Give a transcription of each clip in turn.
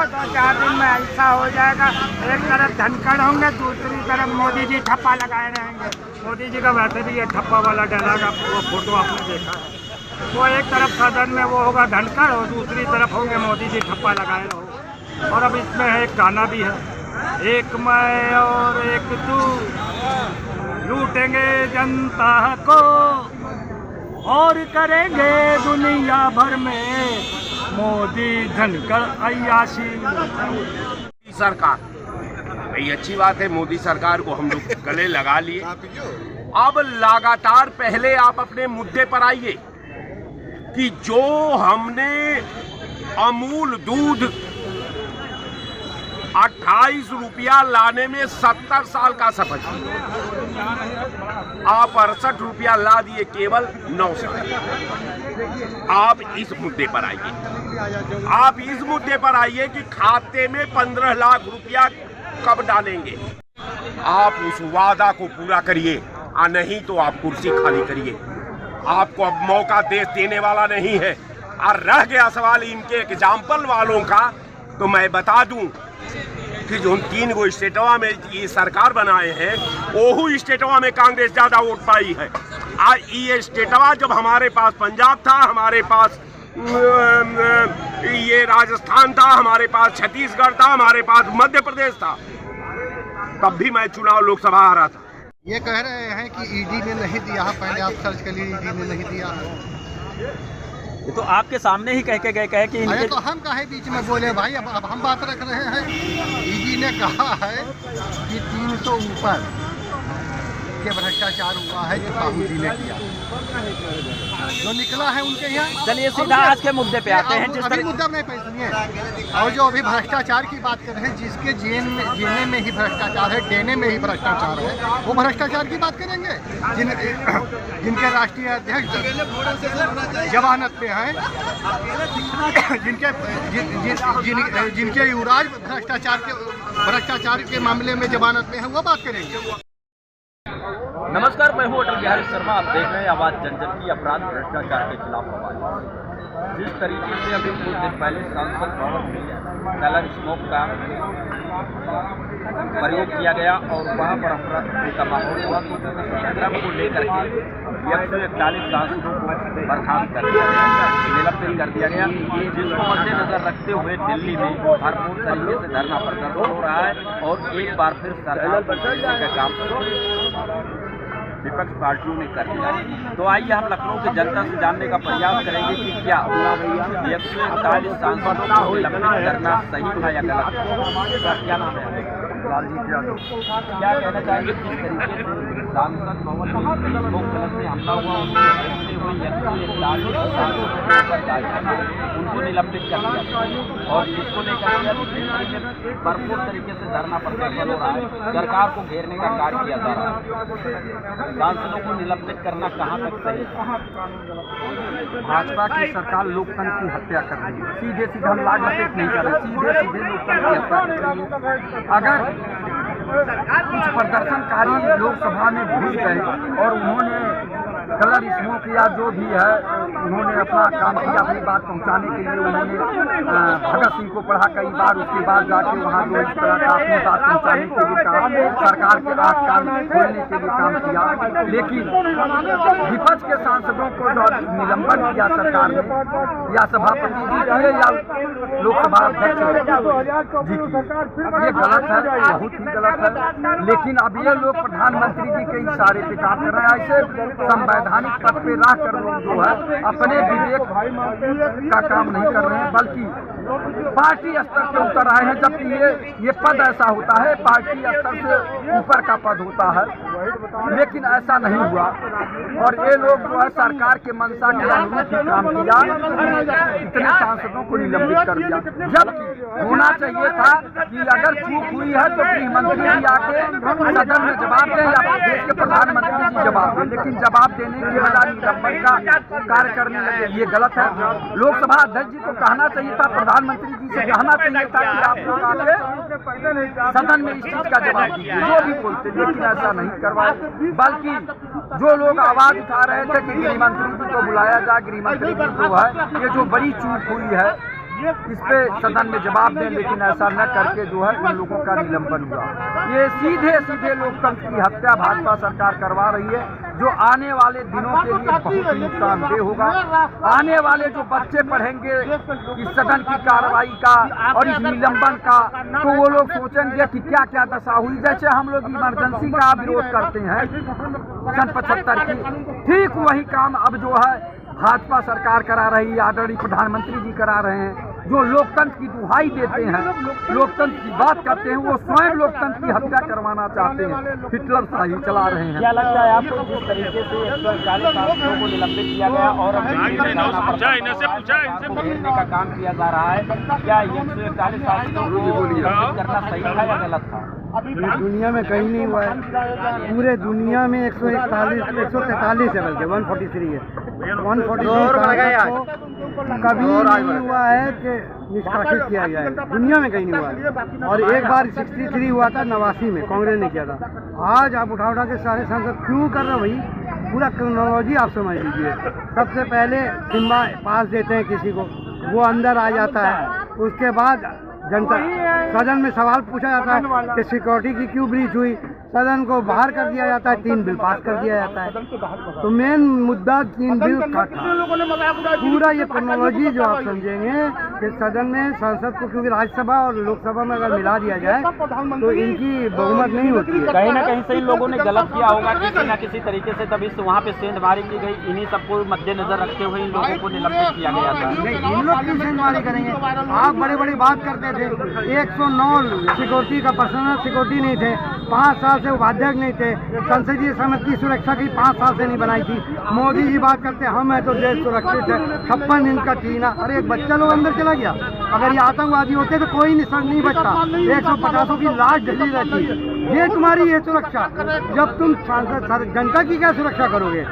देखो 2-4 दिन में ऐसा हो जाएगा, एक तरफ धनखड़ होंगे, दूसरी तरफ मोदी जी ठप्पा लगाए रहेंगे। मोदी जी का वैसे भी ये ठप्पा वाला डायलॉग वो फोटो आपने देखा है। वो एक तरफ सदन में वो होगा धनखड़ और दूसरी तरफ होंगे मोदी जी ठप्पा लगाए रहो। और अब इसमें एक गाना भी है, एक मैं और एक तू लूटेंगे जनता को और करेंगे दुनिया भर में मोदी धनखड़ अय्याशी। सरकार ये अच्छी बात है, मोदी सरकार को हम लोग गले लगा लिए। अब लगातार पहले आप अपने मुद्दे पर आइए कि जो हमने अमूल दूध 28 रुपया लाने में 70 साल का सफर किया, आप 68 रुपया ला दिए केवल 9 साल। आप इस मुद्दे पर आइए, आप इस मुद्दे पर आइए कि खाते में 15 लाख रुपया कब डालेंगे। आप उस वादा को पूरा करिए, नहीं तो आप कुर्सी खाली करिए। आपको अब मौका देश देने वाला नहीं है। और रह गया सवाल इनके एग्जाम्पल वालों का, तो मैं बता दूं कि जो 3 गो स्टेटवा में ये सरकार बनाए हैं, ओहू स्टेटवा में कांग्रेस ज्यादा वोट पाई है। आज ये स्टेटवा जब हमारे पास पंजाब था, हमारे पास ये राजस्थान था, हमारे पास छत्तीसगढ़ था, हमारे पास मध्य प्रदेश था, तब भी मैं चुनाव लोकसभा हारा था। ये कह रहे हैं कि ईडी ने नहीं दिया है, पहले आप सर्च कर लीजिए, ईडी ने नहीं दिया है। ये तो आपके सामने ही कह के गए, कहे कि अरे तो हम काहे बीच में बोले भाई। अब हम बात रख रहे हैं। ईडी ने कहा है कि 300 ऊपर के भ्रष्टाचार हुआ है जो साहू जी ने किया, जो निकला है उनके यहाँ। चलिए सीधा आज के मुद्दे पे आते हैं। अभी मुद्दा नहीं पे सुनिए। और जो अभी भ्रष्टाचार की बात कर रहे हैं, जिसके जेने में ही भ्रष्टाचार है, देने में ही भ्रष्टाचार है, वो भ्रष्टाचार की बात करेंगे। जिनके राष्ट्रीय अध्यक्ष जमानत पे हैं, जिनके युवराज भ्रष्टाचार के मामले में जमानत में है, वो बात करेंगे। नमस्कार, मैं हूं अटल बिहारी शर्मा। आप देख रहे हैं आवाज जन जन की, अपराध भ्रष्टाचार के खिलाफ आवाज। जिस तरीके से अभी कुछ दिन पहले सांसद भवन में कलर स्मोक का प्रयोग किया गया और वहां पर अफरा तफरी का माहौल हुआ, तो इसी क्रम को लेकर के 141 सांसदों को बर्खास्त कर दिया गया, निलंबित कर दिया गया, जिसको मद्देनजर रखते हुए दिल्ली में भरपूर तरीके से धरना प्रदर्शन हो रहा है। और एक बार फिर सरकार को घेरने का काम विपक्ष पार्टियों ने कर दिया। तो आइए हम लखनऊ की जनता से जानने का प्रयास करेंगे कि क्या 141 सांसदों को निलंबित करना सही था या गलत। क्या नाम है? लालजीत यादव। क्या कहना चाहेंगे किस तरीके से सांसद भवन में लोक कलश में हमला हुआ, उनको निलंबित कर दिया और जिसको लेकर भरपूर तरीके से धरना प्रदर्शन हो रहा है, सरकार को घेरने का कार्य किया जा रहा है। सांसदों को निलंबित करना कहाँ तक सही है? भाजपा की सरकार लोकतंत्र की हत्या कर रही है। सीधे सीधे हम लाग लपेट नहीं कर रहे, सीधे सीधे लोकतंत्र की हत्या कर रही है। अगर कुछ प्रदर्शनकारी लोकसभा में घुस गए और उन्होंने कलर स्मोक या जो भी है, उन्होंने अपना काम किया, अपनी बात पहुंचाने के लिए उन्होंने भगत सिंह को पढ़ा कई बार, उसके बाद जाके वहाँ जो इस तरह का अपनी बात पहुंचाने के लिए काम, सरकार के आँख कान खोलने के लिए काम किया। लेकिन विपक्ष के सांसदों को जो निलंबन किया सरकार ने, या सभापति जी किए या लोकसभा अध्यक्ष जी की, ये गलत है, बहुत ही गलत है। लेकिन अब ये लोग प्रधानमंत्री जी के इशारे पे काम कर रहे हैं। ऐसे संवैधानिक पद पे रह कर लोग जो है अपने विवेक का काम नहीं कर रहे हैं, बल्कि पार्टी स्तर पे उतर आए हैं। जबकि ये पद ऐसा होता है, पार्टी स्तर से ऊपर का पद होता है, लेकिन ऐसा नहीं हुआ। और ये लोग जो है सरकार के मंशा के अनुरूप ही काम किया, इतने सांसदों को निलंबित कर दिया। जबकि होना चाहिए था कि अगर चूक हुई है तो गृह मंत्री जी आके सदन में जवाब दें या देश के प्रधानमंत्री जी जवाब दें, लेकिन जवाब देने की बजाय निलंबन का कार्य करने लगे, ये गलत है। लोकसभा अध्यक्ष जी को कहना चाहिए था, प्रधानमंत्री जी से कहना चाहिए था कि आप लोग आके सदन में इस चीज का जवाब दीजिए, जो भी बोलते, लेकिन ऐसा नहीं करवाए। बल्कि जो लोग आवाज उठा रहे थे कि गृह मंत्री जी को बुलाया जाए, गृह मंत्री जी जो है ये जो बड़ी चूक हुई है, इस पे सदन में जवाब दें, लेकिन ऐसा न करके जो है इन लोगों का निलंबन हुआ। ये सीधे सीधे लोकतंत्र की हत्या भाजपा सरकार करवा रही है, जो आने वाले दिनों के लिए बहुत नुकसानदेह होगा। आने वाले जो बच्चे पढ़ेंगे इस सदन की कार्रवाई का और इस निलंबन का, तो वो लोग सोचेंगे कि क्या क्या दशा हुई। जैसे हम लोग इमरजेंसी का विरोध करते हैं सन 75 की, ठीक वही काम अब जो है भाजपा सरकार करा रही है, आदरणीय प्रधानमंत्री जी करा रहे हैं। जो लोकतंत्र की दुहाई देते हैं, लोकतंत्र की बात करते हैं, वो स्वयं लोकतंत्र की हत्या करवाना चाहते हैं, हिटलर शाही चला रहे हैं। क्या लगता है आपको जिस तरीके से 141 सांसदों को निलंबित किया गया और घेरने का काम किया जा रहा है, क्या 141 सांसदों को निलंबित करना सही था या गलत था? दुनिया में कहीं नहीं हुआ है। पूरे दुनिया में 143 है, बल्कि 143 है। 143 कभी नहीं हुआ है कि निष्कासित किया जाए, दुनिया में कहीं नहीं हुआ है। और एक बार 63 हुआ था 89 में, कांग्रेस ने किया था। आज आप उठा के सारे सांसद क्यों कर रहे हो भाई? पूरा क्रोनोलॉजी आप समझ लीजिए। सबसे पहले सिम्बा पास देते हैं किसी को, वो अंदर आ जाता है। उसके बाद जनता सदन में सवाल पूछा जाता है कि सिक्योरिटी की क्यों ब्रीच हुई, सदन को बाहर कर दिया जाता है, 3 बिल पास कर दिया जाता है। तो मेन मुद्दा 3 बिल का था। पूरा ये क्रोनोलॉजी जो आप समझेंगे कि सदन में सांसद को, क्योंकि राज्यसभा और लोकसभा में अगर मिला दिया जाए तो इनकी बहुमत नहीं होती है। कहीं ना कहीं से इन लोगों ने गलत किया होगा किसी न किसी तरीके से, तभी वहाँ पे सेंधमारी की गई। इन्हीं सबको मद्देनजर रखते हुए इन लोगों को निलंबित किया गया था। नहीं, इन लोग क्यों सेंधमारी करेंगे? आप बड़े बड़ी बात करते थे। 109 सिक्योरिटी का पर्सनल सिक्योरिटी नहीं थे, 5 साल से उपाध्यक्ष नहीं थे, संसदीय समिति की सुरक्षा की 5 साल से नहीं बनाई थी। मोदी जी बात करते हम हैं तो देश सुरक्षित है, 56 दिन का थी ना। अरे एक बच्चा लोग अंदर चला गया। अगर ये आतंकवादी होते तो कोई निशान नहीं बचता। 150 की लाश ढली रहती। ये तुम्हारी ये सुरक्षा, जब तुम जनता की क्या सुरक्षा करोगे?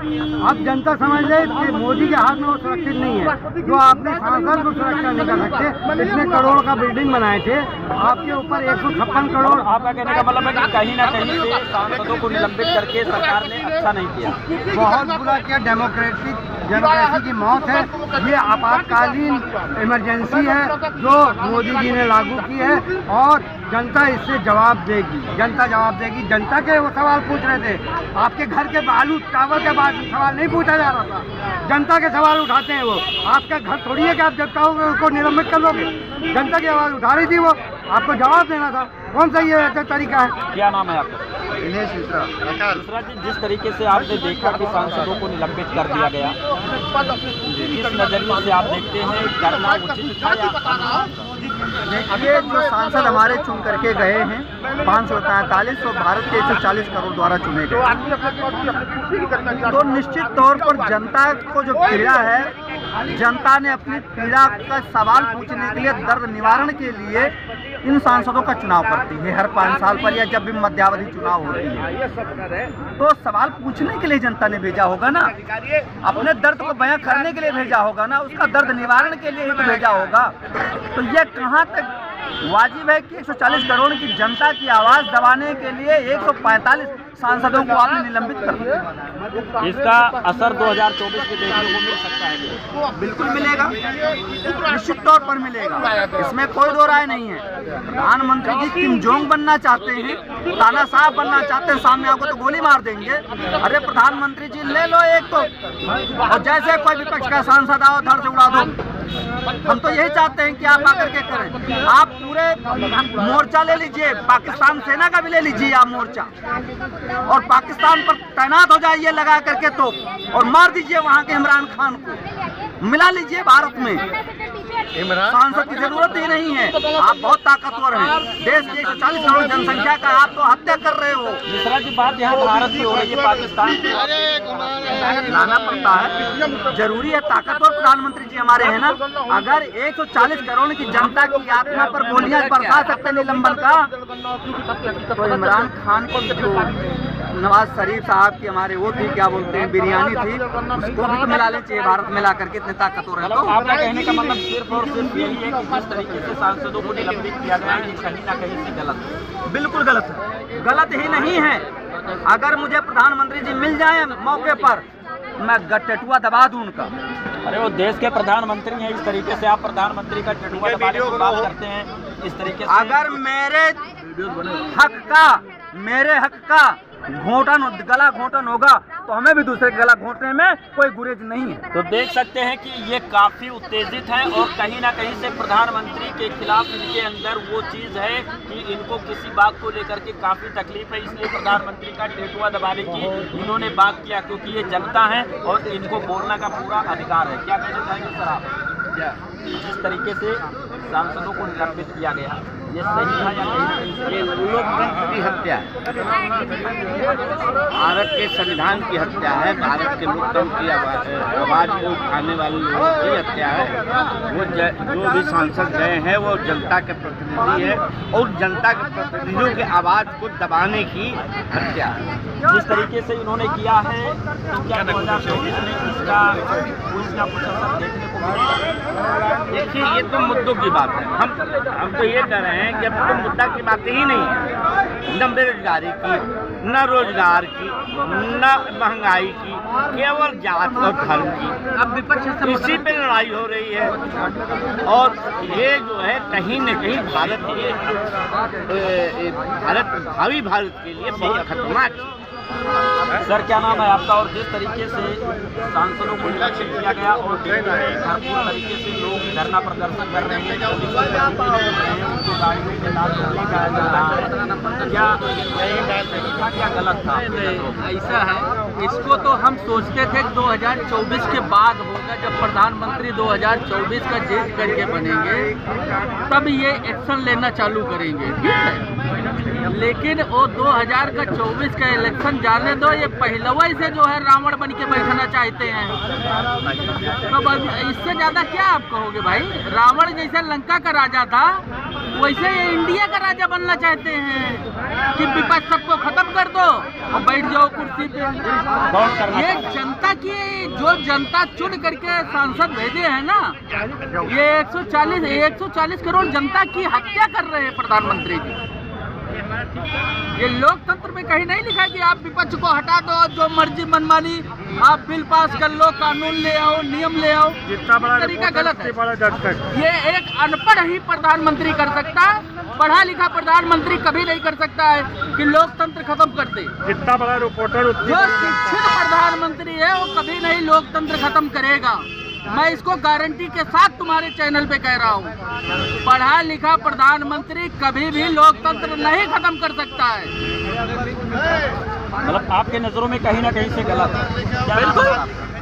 अब जनता समझ जाए कि मोदी के हाथ में वो सुरक्षित नहीं है। जो आपने सांसद को सुरक्षा नहीं कर सकते, इतने करोड़ का बिल्डिंग बनाए थे, आपके ऊपर 156 करोड़। आपका कहने का मतलब है कि कहीं ना कहीं से सांसदों को निलंबित करके सरकार ने अच्छा नहीं किया, बहुत बुरा किया। डेमोक्रेसी की मौत है। ये आपातकालीन इमरजेंसी है जो मोदी जी ने लागू की है और जनता इससे जवाब देगी। जनता जवाब देगी। जनता के वो सवाल पूछ रहे थे, आपके घर के बालू चावल के बाद सवाल नहीं पूछा जा रहा था। जनता के सवाल उठाते हैं वो। आपका घर थोड़ी है कि आप जनता को निलंबित कर लोगे। जनता की आवाज़ उठा रही थी, वो आपको जवाब देना था। कौन सा ये तरीका है? क्या नाम है आपका? दिनेश मिश्रा। दूसरा जी, जिस तरीके से आपने देखा कि सांसदों को निलंबित कर दिया गया, किस नजरिए से आप देखते हैं करना उचित था या? ये जो सांसद हमारे चुन करके गए हैं 543 और भारत के 140 करोड़ द्वारा चुने गए, तो निश्चित तौर पर जनता को जो पीड़ा है, जनता ने अपनी पीड़ा का सवाल पूछने के लिए, दर्द निवारण के लिए इन सांसदों का चुनाव करती है हर 5 साल पर, या जब भी मध्यावधि चुनाव होती है। तो सवाल पूछने के लिए जनता ने भेजा होगा ना, अपने दर्द को बयां करने के लिए भेजा होगा ना, उसका दर्द निवारण के लिए ही तो भेजा होगा। तो ये कहाँ तक वाजिब है कि 140 करोड़ की जनता की आवाज़ दबाने के लिए 145 सांसदों को आपने निलंबित कर दिया? इसका असर 2024 में देखने को मिल सकता है? बिल्कुल मिलेगा, निश्चित तौर पर मिलेगा, इसमें कोई दो राय नहीं है। प्रधानमंत्री जी किम जोंग बनना चाहते हैं, तानाशाह बनना चाहते हैं, सामने आपको तो गोली मार देंगे। अरे प्रधानमंत्री जी ले लो एक तो, और जैसे कोई विपक्ष का सांसद आओ धड़ से उड़ा दो। हम तो यही चाहते हैं कि आप आकर के करें। आप पूरे मोर्चा ले लीजिए, पाकिस्तान सेना का भी ले लीजिए आप मोर्चा, और पाकिस्तान पर तैनात हो जाइए लगा करके तो, और मार दीजिए वहाँ के इमरान खान को, मिला लीजिए भारत में। सांसद की जरूरत ही नहीं है। आप बहुत ताकतवर हैं, देश की 140 करोड़ जनसंख्या का आप तो हत्या कर रहे हो। दूसरा जी बात यहाँ भारत की हो रही है, पाकिस्तान लाना पड़ता है, जरूरी है। ताकतवर प्रधानमंत्री जी हमारे हैं ना। अगर 140 करोड़ की जनता की आत्मा पर गोलियां बरसा सकते निलंबन का, तो इमरान खान को जो नवाज शरीफ साहब की हमारे वो थी, क्या बोलते हैं, बिरयानी थी, उसको भी तो मिला ले चाहिए भारत मिला करके, इतने ताकतवर है। तो आपका कहने का मतलब सिर्फ और सिर्फ यही है कि जिस तरीके से सांसदों को निलंबित किया गया है, कहीं ना कहीं से गलत है। बिल्कुल गलत है, गलत ही नहीं है। अगर मुझे प्रधानमंत्री जी मिल जाए मौके पर मैं टेटुआ दबा दूं उनका। अरे वो देश के प्रधानमंत्री हैं, इस तरीके से आप प्रधानमंत्री का टेटुआ दबाने की बात करते हैं इस तरीके से। अगर मेरे हक का गला घोंटन होगा तो हमें भी दूसरे गला घोंटने में कोई गुरेज नहीं है। तो देख सकते हैं कि ये काफ़ी उत्तेजित हैं और कहीं ना कहीं से प्रधानमंत्री के खिलाफ इनके अंदर वो चीज़ है कि इनको किसी बात को लेकर के काफ़ी तकलीफ है, इसलिए प्रधानमंत्री का टेटुआ दबाने की इन्होंने बात किया, क्योंकि ये जनता है और इनको बोलने का पूरा अधिकार है। क्या कहना चाहेंगे सर आप? जिस तरीके से सांसदों को निलंबित किया गया, ये सही है या नहीं? ये लोकतंत्र की हत्या है, भारत के संविधान की हत्या है, भारत के लोकतंत्र की आवाज को उठाने वाले लोगों की हत्या है। वो जो भी सांसद गए हैं वो जनता के प्रतिनिधि है और जनता के प्रतिनिधियों की आवाज को दबाने की हत्या है। जिस तरीके से इन्होंने किया है, तो क्या 2024 में इसका कुछ ना कुछ असर देखने को मिलेगा? देखिए, ये तो मुद्दों की बात है। हम तो ये कह रहे हैं कि अब तो मुद्दा की बातें ही नहीं है, न बेरोजगारी की, न रोजगार की, न महंगाई की, केवल जात और धर्म की। अब विपक्ष इसी पे लड़ाई हो रही है और ये जो है कहीं न कहीं भावी भारत के लिए बहुत खतरनाक है। सर क्या नाम है आपका? और जिस तरीके से सांसदों को निलंबित किया गया और दिल्ली में भरपूर तरीके से लोग धरना प्रदर्शन कर रहे हैं, उनको गाड़ियों के साथ लेकर जा रहा है, क्या गलत था? ऐसा है, इसको तो हम सोचते थे 2024 के बाद होगा, जब प्रधानमंत्री 2024 का जीत करके बनेंगे तब ये एक्शन लेना चालू करेंगे, ठीक है। लेकिन वो 2024 का इलेक्शन जाने दो, ये पहलवा से जो है रावण बन के बैठना चाहते हैं। तो इससे ज्यादा क्या आप कहोगे भाई? रावण जैसे लंका का राजा था वैसे ये इंडिया का राजा बनना चाहते हैं कि विपक्ष सबको खत्म कर दो और बैठ जाओ कुर्सी पे। ये जनता की, जो जनता चुन करके सांसद भेजे हैं ना, ये 140 करोड़ जनता की हत्या कर रहे हैं प्रधानमंत्री जी। ये लोकतंत्र में कहीं नहीं लिखा कि आप विपक्ष को हटा दो, जो मर्जी मनमानी आप बिल पास कर लो, कानून ले आओ, नियम ले आओ। जितना बड़ा तरीका गलत है। बड़ा ये एक अनपढ़ ही प्रधानमंत्री कर सकता है, पढ़ा लिखा प्रधानमंत्री कभी नहीं कर सकता है कि लोकतंत्र खत्म कर दे। जितना बड़ा रिपोर्टर जो शिक्षित प्रधानमंत्री है वो कभी नहीं लोकतंत्र खत्म करेगा। मैं इसको गारंटी के साथ तुम्हारे चैनल पे कह रहा हूँ, पढ़ा लिखा प्रधानमंत्री कभी भी लोकतंत्र नहीं खत्म कर सकता है। मतलब आपके नज़रों में कहीं ना कहीं से गलत है। बिल्कुल।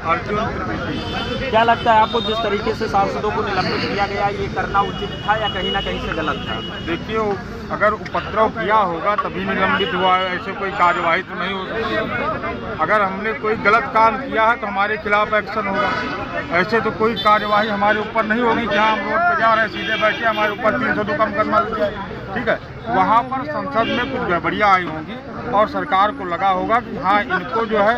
क्या लगता है आपको, जिस तरीके से सांसदों को निलंबित किया गया, ये करना उचित था या कहीं ना कहीं से गलत था? देखिए, अगर उपद्रव किया होगा तभी निलंबित हुआ है, ऐसे कोई कार्यवाही तो नहीं हो सकती। अगर हमने कोई गलत काम किया है तो हमारे खिलाफ एक्शन होगा, ऐसे तो कोई कार्यवाही हमारे ऊपर नहीं होगी कि हाँ हम रोड पे जा रहे हैं सीधे बैठे हमारे ऊपर 302 कम करना लग जाए, ठीक है। वहाँ पर संसद में कुछ गड़बड़ियाँ आई होंगी और सरकार को लगा होगा कि हाँ इनको जो है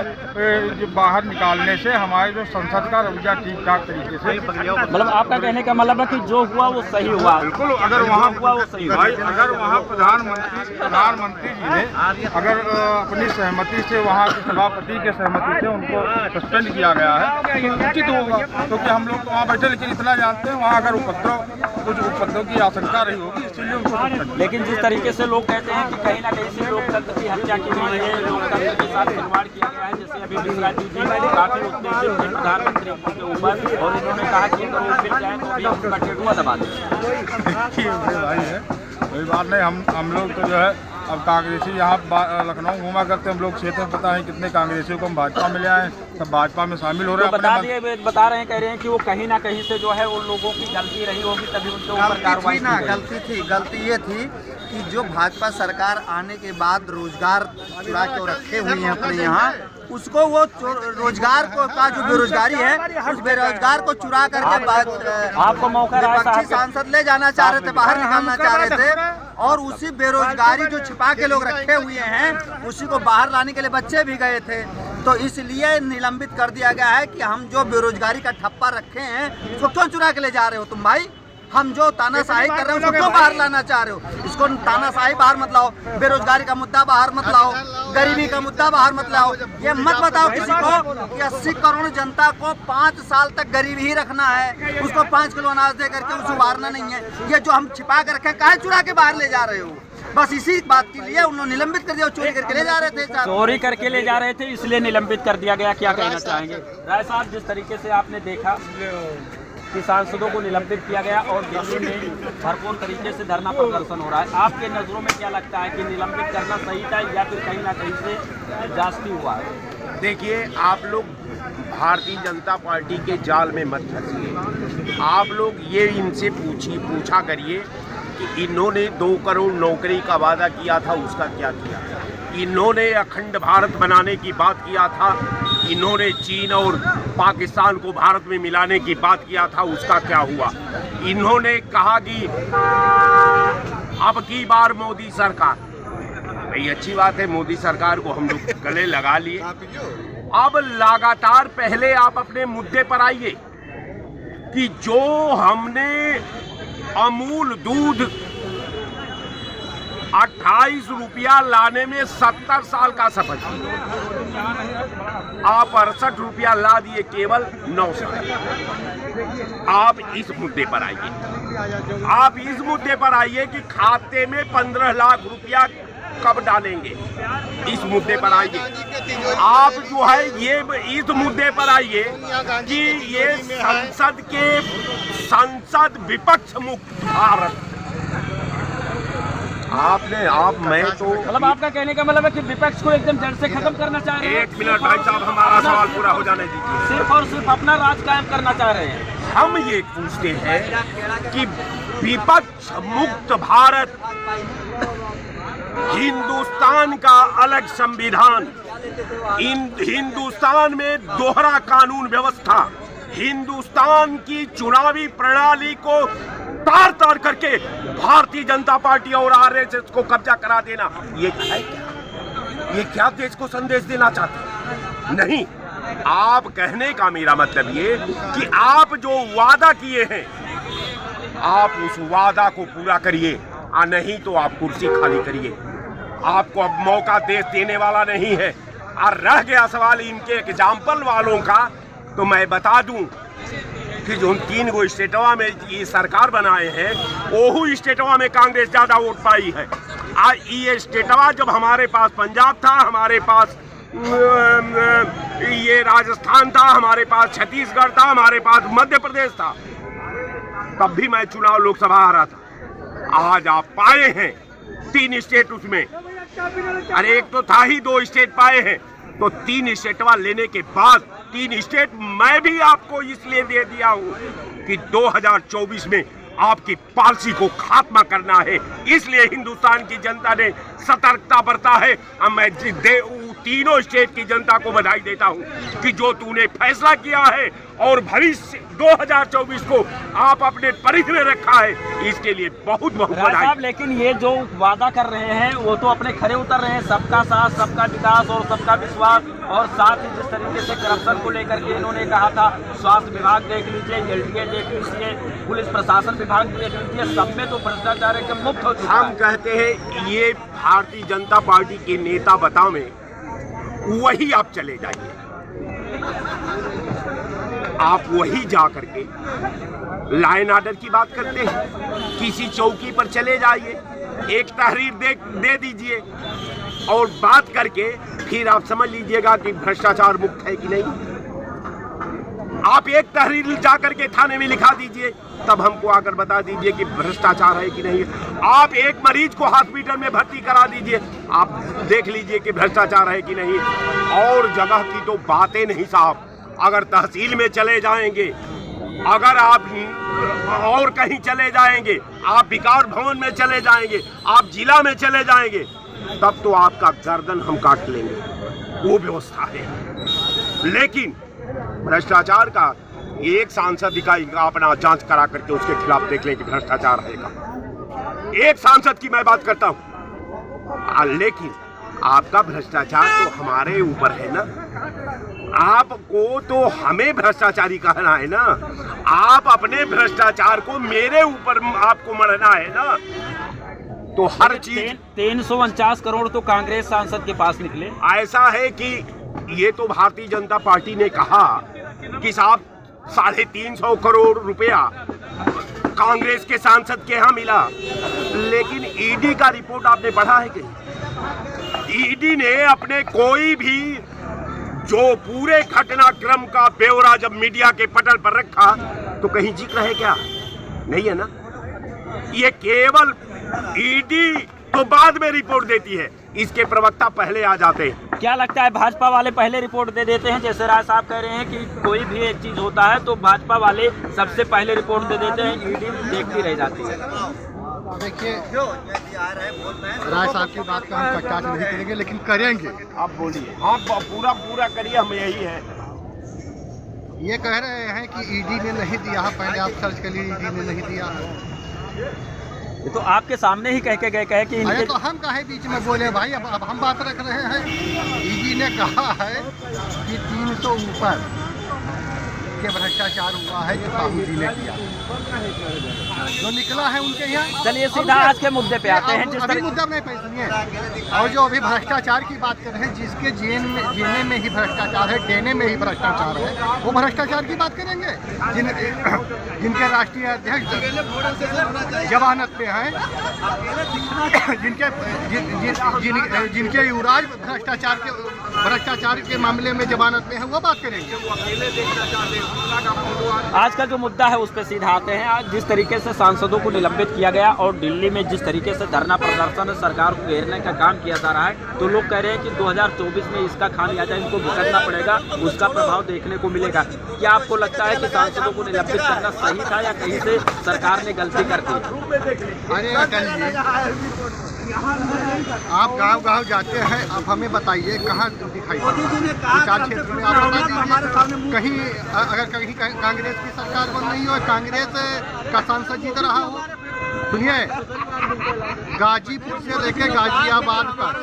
जो बाहर निकालने से हमारे जो संसद का रवैया ठीक ठाक तरीके से। मतलब आपका कहने का मतलब है कि जो हुआ वो सही हुआ? बिल्कुल। अगर वहाँ हुआ वो सही हुआ। अगर वहाँ प्रधानमंत्री जी ने अगर अपनी सहमति से, वहाँ के सभापति के सहमति से उनको सस्पेंड किया गया है तो उचित होगा, क्योंकि हम लोग तो वहाँ बैठे। लेकिन इतना जानते हैं वहाँ अगर कुछ उपद्रव की आशंका रही होगी, इसीलिए उनको सस्पेंड। लेकिन जिस तरीके से लोग कहते हैं कि कहीं ना कहीं से लोकतंत्र की हत्या की गई है, लोकतंत्र के साथ खिलवाड़ किया गया है, जैसे अभी मिश्रा जी काफी उत्तेजित थे प्रधानमंत्री के ऊपर और इन्होंने कहा कि अगर वो मिल जाए तो भी उनका टेटुआ दबा दें। भाई है कोई बात नहीं। हम लोग तो जो है अब कांग्रेसी यहाँ लखनऊ घूमा करते हैं, हम लोग क्षेत्र में पता है कितने कांग्रेसियों को हम भाजपा में ले आए, सब भाजपा में शामिल हो रहे हैं। बता रहे हैं, कह रहे हैं कि वो कहीं ना कहीं से जो है उन लोगों की गलती रही होगी तभी उनके ऊपर कार्रवाई की गई। गलती ये थी कि जो भाजपा सरकार आने के बाद रोजगार चुरा के रखे हुए हैं अपने यहाँ, उसको वो रोजगार को का जो बेरोजगारी है उस बेरोजगार को चुरा करके आपको मौका विपक्षी सांसद ले जाना चाह रहे थे, बाहर निकालना चाह रहे थे और उसी बेरोजगारी जो छिपा के लोग रखे हुए हैं उसी को बाहर लाने के लिए बच्चे भी गए थे। तो इसलिए निलंबित कर दिया गया है कि हम जो बेरोजगारी का ठप्पा रखे हैं उसको क्यों चुरा के ले जा रहे हो तुम भाई? हम जो तानाशाही कर रहे हो उसको क्यों बाहर लाना चाह रहे हो? इसको तानाशाही बाहर मत लाओ, बेरोजगारी का मुद्दा बाहर मत लाओ, गरीबी का मुद्दा बाहर मत लाओ। ये मत बताओ किसी को कि 80 करोड़ जनता को 5 साल तक गरीब ही रखना है, उसको 5 किलो अनाज दे करके उसे उबारना नहीं है। ये जो हम छिपा के रखे, काहे चुरा के बाहर ले जा रहे हो? बस इसी बात के लिए उन्होंने निलंबित कर दिया। चोरी करके ले जा रहे थे, चोरी करके ले जा रहे थे, इसलिए निलंबित कर दिया गया। क्या कहना चाहेंगे राय साहब? जिस तरीके से आपने देखा कि सांसदों को निलंबित किया गया और दिल्ली में भरपूर तरीके से धरना प्रदर्शन हो रहा है, आपके नज़रों में क्या लगता है कि निलंबित करना सही था या फिर कहीं ना कहीं से जास्ती हुआ है? देखिए, आप लोग भारतीय जनता पार्टी के जाल में मत फंसिए। आप लोग ये इनसे पूछा करिए कि इन्होंने 2 करोड़ नौकरी का वादा किया था, उसका क्या किया? इन्होंने अखंड भारत बनाने की बात किया था, इन्होंने चीन और पाकिस्तान को भारत में मिलाने की बात किया था, उसका क्या हुआ? इन्होंने कहा कि अब की बार मोदी सरकार, भाई अच्छी बात है, मोदी सरकार को हम लोग गले लगा लिए। अब लगातार पहले आप अपने मुद्दे पर आइए कि जो हमने अमूल दूध 28 रुपया लाने में 70 साल का सफर किया, आप 68 रुपया ला दिए केवल 9 साल। आप इस मुद्दे पर आइए, आप इस मुद्दे पर आइए कि खाते में 15 लाख रुपया कब डालेंगे, इस मुद्दे पर आइए। आप जो है ये इस मुद्दे पर आइए कि ये संसद विपक्ष मुक्त भारत, मैं तो मतलब आपका कहने का मतलब है कि विपक्ष को एकदम जड़ से खत्म करना चाह रहे हैं। 1 मिनट भाई साहब, हमारा सवाल पूरा हो जाने दीजिए। सिर्फ और सिर्फ अपना राज कायम करना चाह रहे हैं। हम ये पूछते हैं कि विपक्ष मुक्त भारत, हिंदुस्तान का अलग संविधान, हिंदुस्तान में दोहरा कानून व्यवस्था, हिंदुस्तान की चुनावी प्रणाली को तार तार करके भारतीय जनता पार्टी और आरएसएस को कब्जा करा देना, ये है क्या? ये क्या देश को संदेश देना चाहते हैं? नहीं, आप कहने का मेरा मतलब ये कि आप जो वादा किए हैं, आप उस वादा को पूरा करिए, और नहीं तो आप कुर्सी खाली करिए। आपको अब मौका देश देने वाला नहीं है। और रह गया सवाल इनके एग्जाम्पल वालों का, तो मैं बता दूं कि जो 3 गो स्टेटवा में ये सरकार बनाए हैं, ओहू स्टेटवा में कांग्रेस ज्यादा वोट पाई है। आज ये स्टेटवा जब हमारे पास पंजाब था, हमारे पास ये राजस्थान था, हमारे पास छत्तीसगढ़ था, हमारे पास मध्य प्रदेश था, तब भी मैं चुनाव लोकसभा हारा था। आज आप पाए हैं 3 स्टेट उसमें, अरे एक तो था ही, 2 स्टेट पाए हैं, तो 3 स्टेटवा लेने के बाद 3 स्टेट मैं भी आपको इसलिए दे दिया हूं कि 2024 में आपकी पॉलिसी को खात्मा करना है। इसलिए हिंदुस्तान की जनता ने सतर्कता बरता है। अब मैं तीनों स्टेट की जनता को बधाई देता हूं कि जो तूने फैसला किया है और भविष्य 2024 को आप अपने परिधि में रखा है, इसके लिए बहुत बहुत बधाई। लेकिन ये जो वादा कर रहे हैं वो तो अपने खरे उतर रहे हैं, सबका साथ, सबका विकास और सबका विश्वास, और साथ ही जिस तरीके से करप्शन को लेकर के इन्होंने कहा था, स्वास्थ्य विभाग देख लीजिए, एलडीए देख लीजिए, पुलिस प्रशासन विभाग देख लीजिए, सब में तो भ्रष्टाचार एकदम मुक्त हो चुका है। हम कहते हैं ये भारतीय जनता पार्टी के नेता बताओ, वही आप चले जाइए, आप वही जा करके लाइन ऑर्डर की बात करते हैं, किसी चौकी पर चले जाइए, एक तहरीर दे दीजिए और बात करके फिर आप समझ लीजिएगा कि भ्रष्टाचार मुक्त है कि नहीं। आप एक तहरीर जा करके थाने में लिखा दीजिए, तब हमको आकर बता दीजिए कि भ्रष्टाचार है कि नहीं। आप एक मरीज को हॉस्पिटल में भर्ती करा दीजिए, आप देख लीजिए कि भ्रष्टाचार है कि नहीं। और जगह की तो बातें नहीं साहब, अगर तहसील में चले जाएंगे, अगर आप और कहीं चले जाएंगे, आप विकास भवन में चले जाएंगे, आप जिला में चले जाएंगे, तब तो आपका गर्दन हम काट लेंगे, वो व्यवस्था है। लेकिन भ्रष्टाचार का एक सांसद इकाई अपना जांच करा करके उसके खिलाफ देख लें कि भ्रष्टाचार है का। एक सांसद की मैं बात करता हूं, लेकिन आपका भ्रष्टाचार तो हमारे ऊपर है ना, आपको तो हमें भ्रष्टाचारी कहना है ना, आप अपने भ्रष्टाचार को मेरे ऊपर आपको मढ़ना है ना। तो हर चीज 349 करोड़ तो कांग्रेस सांसद के पास निकले। ऐसा है कि ये तो भारतीय जनता पार्टी ने कहा कि साहब 350 करोड़ रुपया कांग्रेस के सांसद के यहाँ मिला, लेकिन ईडी का रिपोर्ट आपने पढ़ा है कि ईडी ने अपने कोई भी जो पूरे घटनाक्रम का ब्यौरा जब मीडिया के पटल पर रखा तो कहीं जिक्र है क्या? नहीं है ना। ये केवल ईडी तो बाद में रिपोर्ट देती है, इसके प्रवक्ता पहले आ जाते हैं। क्या लगता है भाजपा वाले पहले रिपोर्ट दे देते हैं? जैसे राय साहब कह रहे हैं कि कोई भी एक चीज होता है तो भाजपा वाले सबसे पहले रिपोर्ट दे देते हैं, ईडी देखती रह जाती है। देखिए, राय साहब की बात का हम कटाक्ष नहीं करेंगे, लेकिन करेंगे। आप बोलिए। हाँ, पूरा करिए, हम यही है। ये कह रहे हैं कि ईडी ने नहीं दिया, पहले आप सर्च कर लीजिए, ईडी ने नहीं दिया है। ये तो आपके सामने ही कह के गए कहे कि अरे तो हम काहे बीच में बोले भाई? अब हम बात रख रहे हैं। ईडी ने कहा है कि 300 ऊपर के भ्रष्टाचार हुआ है जो साहू जी ने किया, जो निकला है उनके यहाँ। चलिए सीधा आज के मुद्दे पे आते हैं। अभी मुद्दा नहीं पे सुनिए। और जो अभी भ्रष्टाचार की बात कर रहे हैं, जिसके जीने में ही भ्रष्टाचार है, देने में ही भ्रष्टाचार है, वो भ्रष्टाचार की बात करेंगे। जिनके राष्ट्रीय अध्यक्ष जमानत पे हैं, जिनके युवराज भ्रष्टाचार के मामले में जमानत में है, वो बात करेंगे। आज का जो मुद्दा है उस पर सीधा आते हैं। आज जिस तरीके से सांसदों को निलंबित किया गया और दिल्ली में जिस तरीके से धरना प्रदर्शन सरकार को घेरने का काम किया जा रहा है, तो लोग कह रहे हैं कि 2024 में इसका खामियाजा इनको भुगतना पड़ेगा, उसका प्रभाव देखने को मिलेगा। क्या आपको लगता है कि सांसदों को निलंबित करना सही था या कहीं से सरकार ने गलती कर दी? अरे अटल जी, आप गांव जाते हैं, आप हमें बताइए कहाँ दिखाई पड़ता है विकास क्षेत्र में? आप बता दीजिए। कहीं अगर कहीं कांग्रेस की सरकार बन रही हो, कांग्रेस का सांसद जीत रहा हो, सुनिए, गाजीपुर से लेके गाजियाबाद तक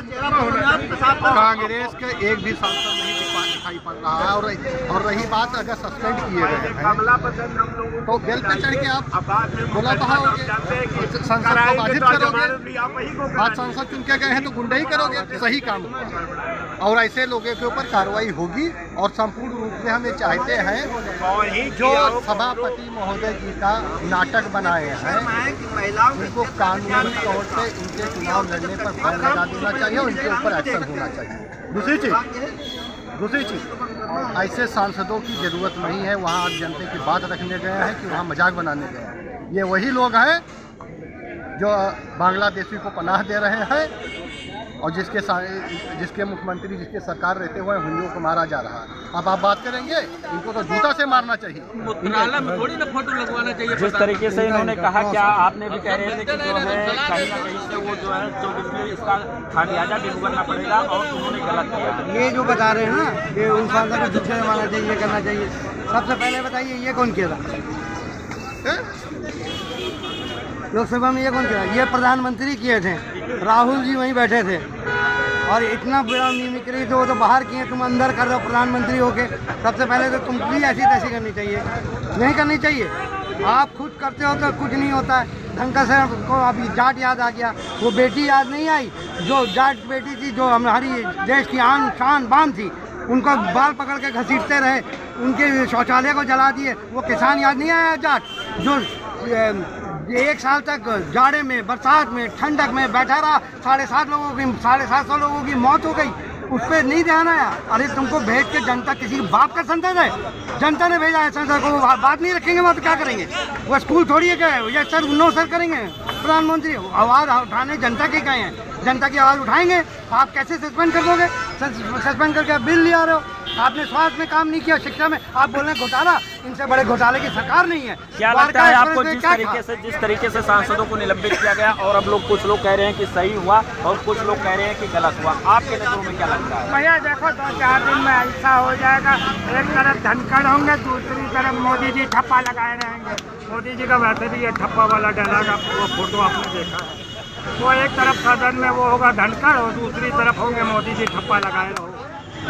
कांग्रेस के एक भी सांसद नहीं दिखाई पड़ रहा है। और रही बात अगर सस्पेंड किए गए हैं तो बेल पे चढ़ के आप बोला बहाओगे, संसद को बाधित करोगे। आज सांसद चुन के गए हैं तो गुंडा ही करोगे, सही काम होगा। और ऐसे लोगों के ऊपर कार्रवाई होगी। और संपूर्ण रूप से हम ये चाहते हैं जो सभापति महोदय जी का नाटक बनाए हैं, उनको कानूनी तौर पे इनके चुनाव लड़ने पर बैन लगा देना चाहिए और इनके ऊपर एक्शन होना चाहिए। दूसरी चीज़, ऐसे सांसदों की ज़रूरत नहीं है। वहाँ आप जनता की बात रखने गए हैं कि वहाँ मजाक बनाने गए हैं। ये वही लोग हैं जो बांग्लादेशी को पनाह दे रहे हैं और जिसके मुख्यमंत्री, जिसके सरकार रहते हुए हुंडियों को मारा जा रहा है। अब आप बात करेंगे, इनको तो जूता से मारना चाहिए, थोड़ी ना फोटो लगवाना चाहिए। जिस तरीके से इन्होंने कहा, क्या आपने भी कह रहे थे कि जो है कहीं ना कहीं से वो जो है 24 में इसका खामियाजा भी भुगतना पड़ेगा और उन्होंने गलत किया? ये जो बता रहे हैं ना कि उन सांसद को जूते मारना चाहिए, ये करना चाहिए, सबसे पहले बताइए ये कौन किया था लोकसभा में? ये कौन किया? ये प्रधानमंत्री किए थे, राहुल जी वहीं बैठे थे। और इतना बड़ा मिमिक्री तो वो तो बाहर किए, तुम अंदर कर रहे हो प्रधानमंत्री होके। सबसे पहले तो तुम भी ऐसी तैसी करनी चाहिए, नहीं करनी चाहिए। आप खुद करते हो तो कुछ नहीं होता है। ढंग से को अभी जाट याद आ गया, वो बेटी याद नहीं आई जो जाट बेटी थी, जो हमारी देश की आन शान बान थी। उनको बाल पकड़ के घसीटते रहे, उनके शौचालय को जला दिए। वो किसान याद नहीं आया जाट, जो 1 साल तक जाड़े में, बरसात में, ठंडक में बैठा रहा। 750 लोगों की मौत हो गई, उस पर नहीं ध्यान आया। अरे तुमको भेज के जनता किसी बाप का संसद है? जनता ने भेजा है संसद को, बात नहीं रखेंगे वहाँ तो क्या करेंगे? वो स्कूल थोड़ी है, क्या है ये सर नो सर करेंगे? प्रधानमंत्री आवाज़ उठाने जनता के गए हैं, जनता की आवाज़ उठाएंगे। आप कैसे सस्पेंड कर दोगे? सस्पेंड करके आप बिल ले आ रहे हो। आपने स्वास्थ्य में काम नहीं किया, शिक्षा में आप बोल रहे हैं घोटाला। इनसे बड़े घोटाले की सरकार नहीं है। क्या लगता है आपको जिस तरीके से सांसदों को निलंबित किया गया और अब लोग, कुछ लोग कह रहे हैं कि सही हुआ और कुछ लोग कह रहे हैं कि गलत हुआ, आपके नजरों में क्या लगता है? भैया देखो, 2-4 दिन में ऐसा हो जाएगा। एक तरफ धनखड़ होंगे, दूसरी तरफ मोदी जी ठप्पा लगाए रहेंगे। मोदी जी का वैसे भी ये ठप्पा वाला डायलॉग वो फोटो आपने देखा है। वो एक तरफ सदन में वो होगा धनखड़ और दूसरी तरफ होंगे मोदी जी ठप्पा लगाए रहो।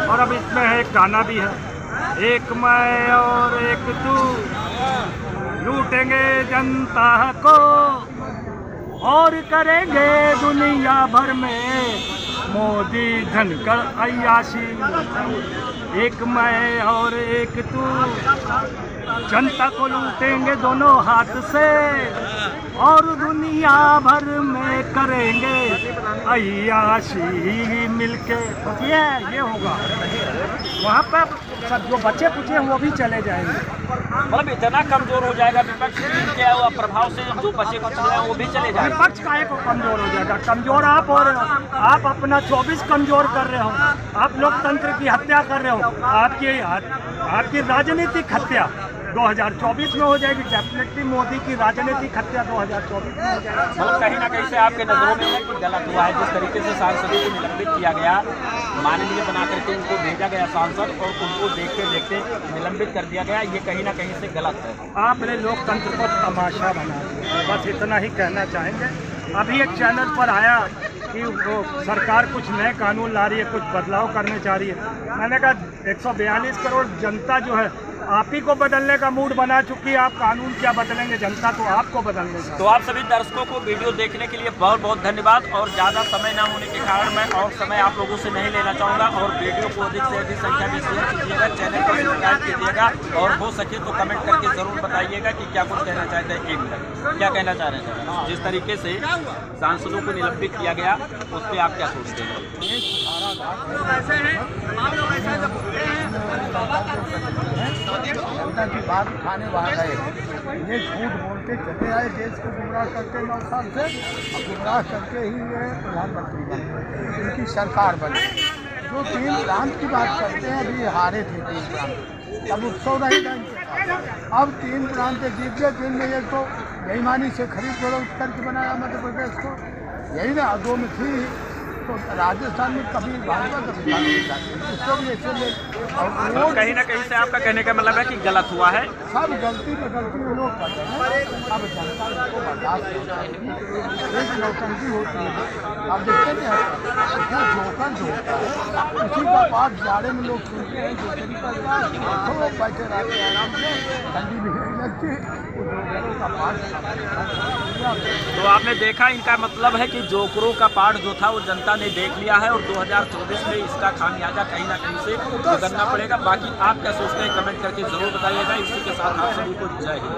और अब इसमें एक गाना भी है, एक मैं और एक तू लूटेंगे जनता को, और करेंगे दुनिया भर में मोदी धनकर अय्याशी। एक मैं और एक तू, जनता को लूटेंगे दोनों हाथ से और दुनिया भर में करेंगे अय्याशी मिलके। बस ये होगा। वहाँ पर सब जो बचे कुचे हैं वो भी चले जाएंगे। मतलब इतना कमजोर हो जाएगा विपक्ष के प्रभाव से, जो बचे कुछ हैं वो भी चले जाएंगे। विपक्ष काहे को कमजोर हो जाएगा? कमजोर आप हो रहे हो। आप अपना 24 कमजोर कर रहे हो। आप लोकतंत्र की हत्या कर रहे हो। आपकी राजनीतिक हत्या 2024 में हो जाएगी। डेफिनेटली मोदी की राजनीतिक हत्या 2024 में हो जाएगी। मतलब कहीं ना कहीं से आपके नजरों में है कि गलत हुआ है जिस तरीके से सांसदों को निलंबित किया गया, माननीय बना करके उनको भेजा गया सांसद और उनको देखते देखते निलंबित कर दिया गया, ये कहीं ना कहीं से गलत है। आपने लोकतंत्र को तमाशा बना दिया, बस इतना ही कहना चाहेंगे। अभी एक चैनल पर आया कि वो सरकार कुछ नए कानून ला रही है, कुछ बदलाव करने जा रही है। मैंने कहा 142 करोड़ जनता जो है आप ही को बदलने का मूड बना चुकी है। आप कानून क्या बदलेंगे? जनता तो आपको बदलने का। तो आप सभी दर्शकों को वीडियो देखने के लिए बहुत बहुत धन्यवाद। और ज़्यादा समय ना होने के कारण मैं और समय आप लोगों से नहीं लेना चाहूँगा और वीडियो को अधिक से अधिक संख्या में शेयर कीजिएगा, चैनल को सब्सक्राइब कीजिएगा और हो सके तो कमेंट करके ज़रूर बताइएगा कि क्या कुछ कहना चाहते हैं। एक मिनट क्या कहना चाह रहे हैं? जिस तरीके से सांसदों को निलंबित किया गया उस पर आप क्या सोचते हैं? जनता की बात उठाने वाला है। ये झूठ बोलते चले आए, देश को गुमराह करके 9 साल से, और गुमराह करके ही ये प्रधानमंत्री बने, इनकी सरकार बनी। जो 3 प्रांत की बात करते हैं, अभी हारे थे 3 प्रांत, अब उत्सव नहीं था इनके पास। अब 3 प्रांत जीत गए, जिनमें एक तो बेईमानी से खरीद फरोख्त करके बनाया मध्य प्रदेश को, यही ना 2 में थी। तो राजस्थान में कभी भाजपा कभी उसको भी ऐसे और कहीं ना कहीं से आपका कहने का मतलब है कि गलत हुआ है। सब गलती पे गलती वो लोग कर रहे हैं। अब जनता इसको बर्दाश्त नहीं करेगी। एक नौटंकी होती है। आप देखते हैं जोकर जो होता है उसी का बात जाड़े में लोग सुनते हैं, जोकरी करता है, तो लोग बैठे रहते हैं आराम से, ठंडी भी नहीं लगती, जोकरों का पाठ। तो आपने देखा, इनका मतलब है कि जोकरों का पाठ जो था वो जनता ने देख लिया है और 2024 में इसका खामियाजा कहीं ना कहीं से भुगतना पड़ेगा। बाकी आप क्या सोचते हैं कमेंट करके जरूर बताइएगा। इसी के साथ आप सभी को जय हिंद।